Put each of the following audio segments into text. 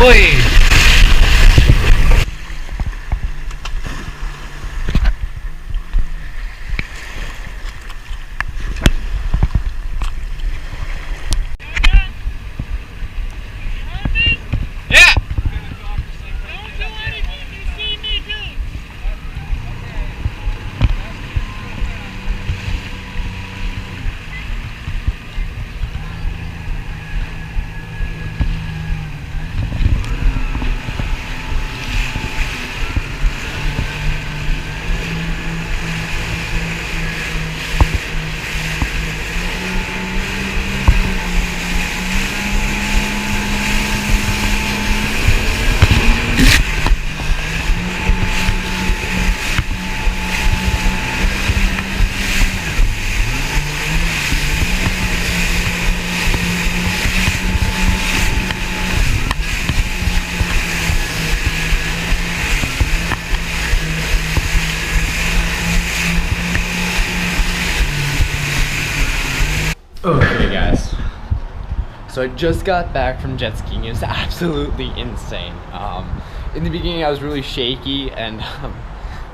boy! Okay guys, so I just got back from jet skiing. It was absolutely insane. In the beginning I was really shaky, and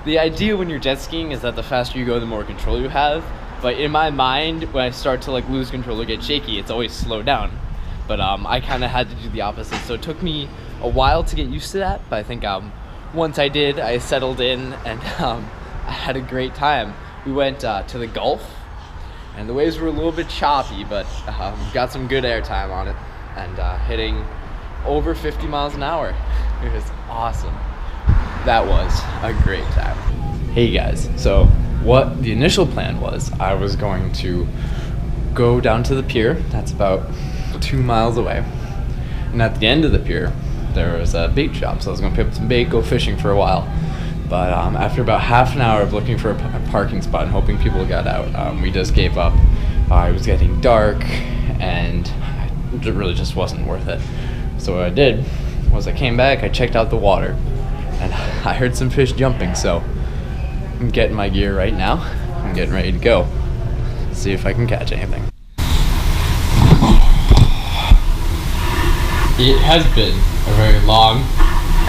the idea when you're jet skiing is that the faster you go the more control you have, but in my mind when I start to like lose control or get shaky, it's always slow down. But I kind of had to do the opposite, so it took me a while to get used to that, but I think once I did, I settled in, and I had a great time. We went to the Gulf, and the waves were a little bit choppy, but got some good air time on it, and hitting over 50 miles an hour. It was awesome. That was a great time. Hey guys, so what the initial plan was, I was going to go down to the pier. That's about 2 miles away, and at the end of the pier there was a bait shop, so I was going to pick up some bait, go fishing for a while. But after about half an hour of looking for a parking spot and hoping people got out, we just gave up. It was getting dark, and it really just wasn't worth it. So what I did was I came back, I checked out the water, and I heard some fish jumping, so I'm getting my gear right now. I'm getting ready to go. See if I can catch anything. It has been a very long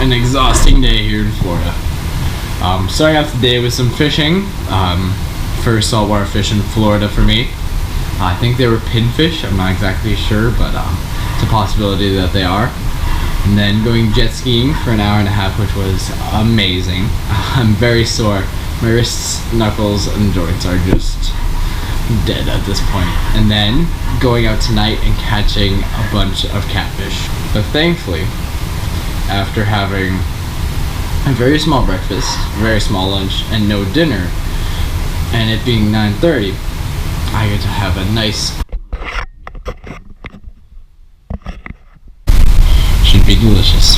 and exhausting day here in Florida. Starting off the day with some fishing. First saltwater fish in Florida for me. I think they were pinfish, I'm not exactly sure, but it's a possibility that they are. And then going jet skiing for an hour and a half, which was amazing. I'm very sore. My wrists, knuckles, and joints are just dead at this point. And then going out tonight and catching a bunch of catfish. But thankfully, after having a very small breakfast, very small lunch, and no dinner, and it being 9:30, I get to have a nice, should be delicious.